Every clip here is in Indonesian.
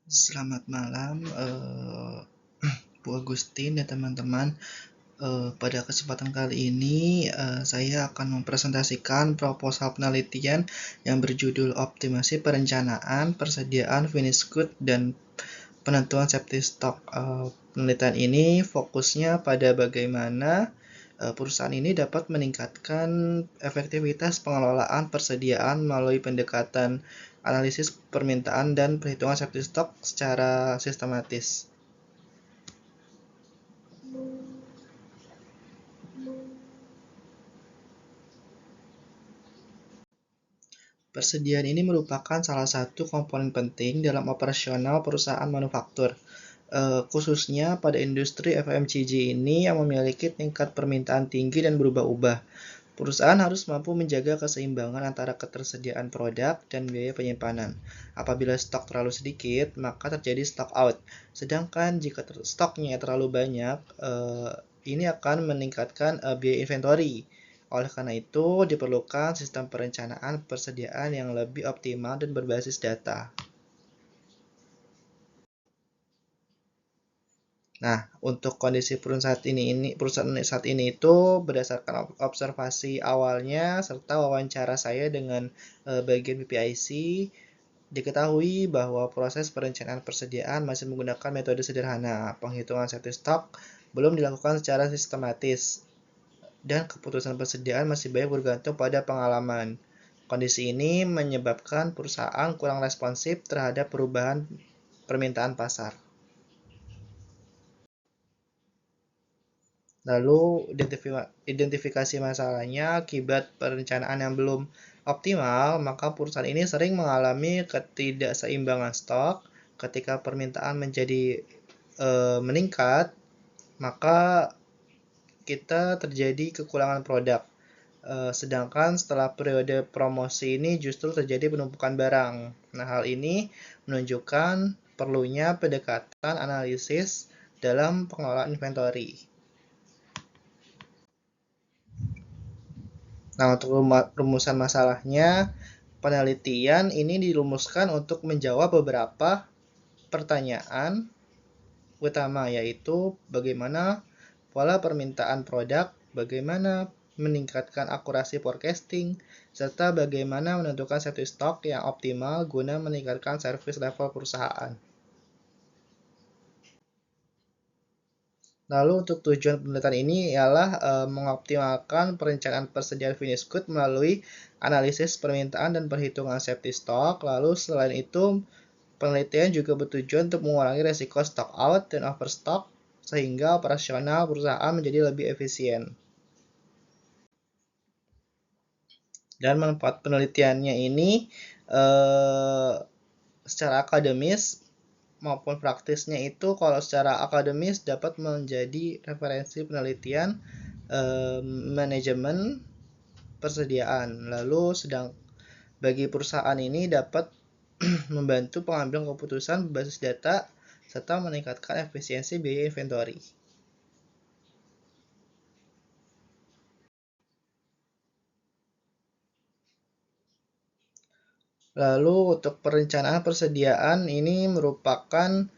Selamat malam, Bu Agustin dan teman-teman. Pada kesempatan kali ini, saya akan mempresentasikan proposal penelitian yang berjudul Optimasi Perencanaan, Persediaan Finished Good, dan Penentuan Safety Stock. Penelitian ini fokusnya pada bagaimana perusahaan ini dapat meningkatkan efektivitas pengelolaan persediaan melalui pendekatan analisis permintaan dan perhitungan safety stock secara sistematis. Persediaan ini merupakan salah satu komponen penting dalam operasional perusahaan manufaktur, khususnya pada industri FMCG ini yang memiliki tingkat permintaan tinggi dan berubah-ubah. Perusahaan harus mampu menjaga keseimbangan antara ketersediaan produk dan biaya penyimpanan. Apabila stok terlalu sedikit, maka terjadi stock out. Sedangkan jika stoknya terlalu banyak, ini akan meningkatkan biaya inventory. Oleh karena itu, diperlukan sistem perencanaan persediaan yang lebih optimal dan berbasis data. Nah, untuk kondisi perusahaan saat ini itu berdasarkan observasi awalnya serta wawancara saya dengan bagian BPIC, diketahui bahwa proses perencanaan persediaan masih menggunakan metode sederhana. Penghitungan safety stock belum dilakukan secara sistematis dan keputusan persediaan masih banyak bergantung pada pengalaman. Kondisi ini menyebabkan perusahaan kurang responsif terhadap perubahan permintaan pasar. Lalu identifikasi masalahnya akibat perencanaan yang belum optimal, maka perusahaan ini sering mengalami ketidakseimbangan stok. Ketika permintaan menjadi meningkat, maka kita terjadi kekurangan produk. Sedangkan setelah periode promosi ini justru terjadi penumpukan barang. Nah, hal ini menunjukkan perlunya pendekatan analisis dalam pengelolaan inventory. Nah, untuk rumusan masalahnya, penelitian ini dirumuskan untuk menjawab beberapa pertanyaan utama, yaitu bagaimana pola permintaan produk, bagaimana meningkatkan akurasi forecasting, serta bagaimana menentukan safety stock yang optimal guna meningkatkan service level perusahaan. Lalu untuk tujuan penelitian ini ialah mengoptimalkan perencanaan persediaan finished good melalui analisis permintaan dan perhitungan safety stock. Lalu selain itu, penelitian juga bertujuan untuk mengurangi resiko stock out dan overstock sehingga operasional perusahaan menjadi lebih efisien. Dan manfaat penelitiannya ini secara akademis maupun praktisnya itu, kalau secara akademis dapat menjadi referensi penelitian manajemen persediaan. Lalu sedang bagi perusahaan ini dapat membantu pengambilan keputusan berbasis data serta meningkatkan efisiensi biaya inventory. Lalu untuk perencanaan persediaan ini merupakan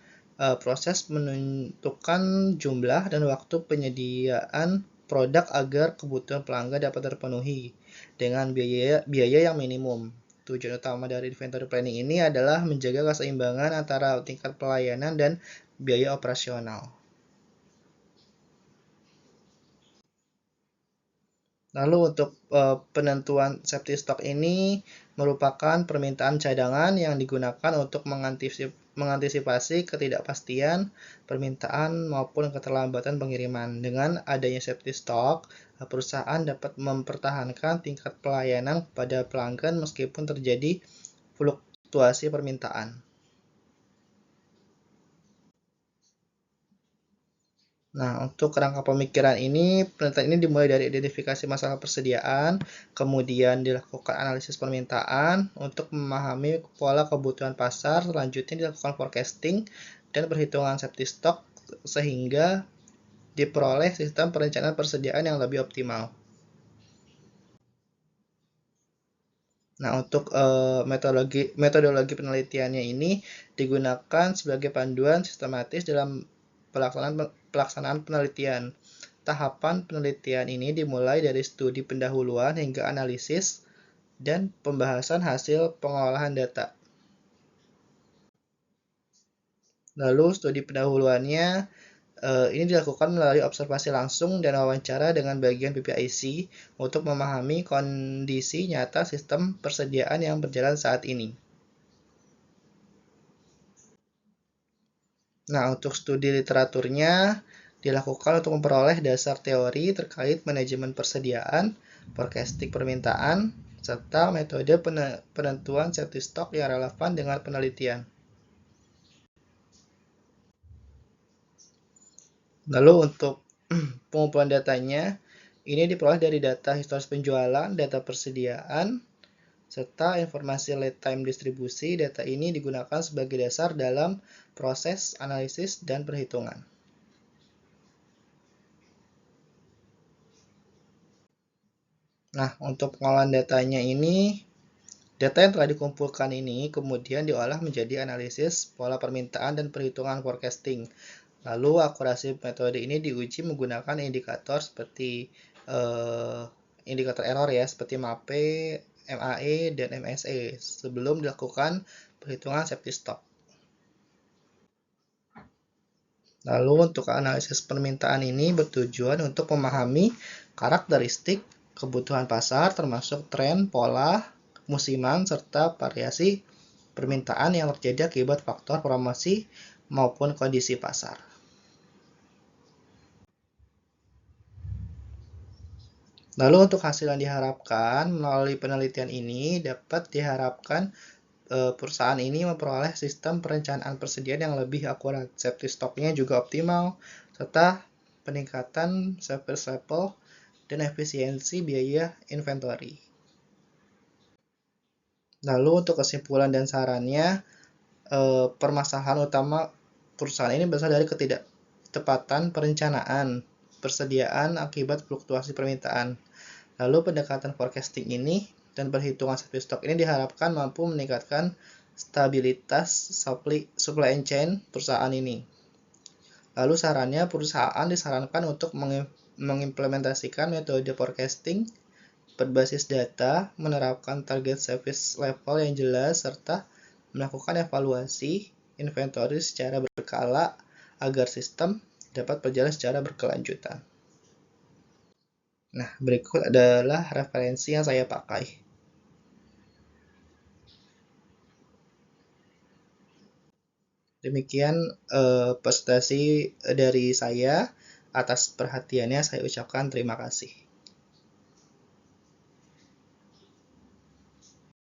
proses menentukan jumlah dan waktu penyediaan produk agar kebutuhan pelanggan dapat terpenuhi dengan biaya yang minimum. Tujuan utama dari inventory planning ini adalah menjaga keseimbangan antara tingkat pelayanan dan biaya operasional. Lalu untuk penentuan safety stock ini merupakan permintaan cadangan yang digunakan untuk mengantisipasi ketidakpastian permintaan maupun keterlambatan pengiriman. Dengan adanya safety stock, perusahaan dapat mempertahankan tingkat pelayanan kepada pelanggan meskipun terjadi fluktuasi permintaan. Nah, untuk kerangka pemikiran ini, penelitian ini dimulai dari identifikasi masalah persediaan, kemudian dilakukan analisis permintaan untuk memahami pola kebutuhan pasar, selanjutnya dilakukan forecasting dan perhitungan safety stock sehingga diperoleh sistem perencanaan persediaan yang lebih optimal. Nah, untuk metodologi penelitiannya ini digunakan sebagai panduan sistematis dalam pelaksanaan penelitian. Tahapan penelitian ini dimulai dari studi pendahuluan hingga analisis dan pembahasan hasil pengolahan data. Lalu studi pendahuluannya ini dilakukan melalui observasi langsung dan wawancara dengan bagian PPIC untuk memahami kondisi nyata sistem persediaan yang berjalan saat ini. Nah, untuk studi literaturnya dilakukan untuk memperoleh dasar teori terkait manajemen persediaan, forecasting permintaan, serta metode penentuan safety stock yang relevan dengan penelitian. Lalu untuk pengumpulan datanya, ini diperoleh dari data historis penjualan, data persediaan, serta informasi lead time distribusi. Data ini digunakan sebagai dasar dalam proses analisis dan perhitungan. Nah, untuk pengolahan datanya ini, data yang telah dikumpulkan ini kemudian diolah menjadi analisis pola permintaan dan perhitungan forecasting. Lalu akurasi metode ini diuji menggunakan indikator seperti indikator error ya, seperti MAPE, MAE, dan MSE sebelum dilakukan perhitungan safety stock. Lalu untuk analisis permintaan ini bertujuan untuk memahami karakteristik kebutuhan pasar termasuk tren, pola, musiman, serta variasi permintaan yang terjadi akibat faktor promosi maupun kondisi pasar. Lalu untuk hasil yang diharapkan melalui penelitian ini dapat diharapkan perusahaan ini memperoleh sistem perencanaan persediaan yang lebih akurat, safety stocknya juga optimal, serta peningkatan service level dan efisiensi biaya inventory. Lalu untuk kesimpulan dan sarannya, permasalahan utama perusahaan ini berasal dari ketidaktepatan perencanaan persediaan akibat fluktuasi permintaan. Lalu pendekatan forecasting ini dan perhitungan safety stock ini diharapkan mampu meningkatkan stabilitas supply chain perusahaan ini. Lalu sarannya, perusahaan disarankan untuk mengimplementasikan metode forecasting berbasis data, menerapkan target service level yang jelas, serta melakukan evaluasi inventory secara berkala agar sistem dapat berjalan secara berkelanjutan. Nah, berikut adalah referensi yang saya pakai. Demikian presentasi dari saya. Atas perhatiannya saya ucapkan terima kasih.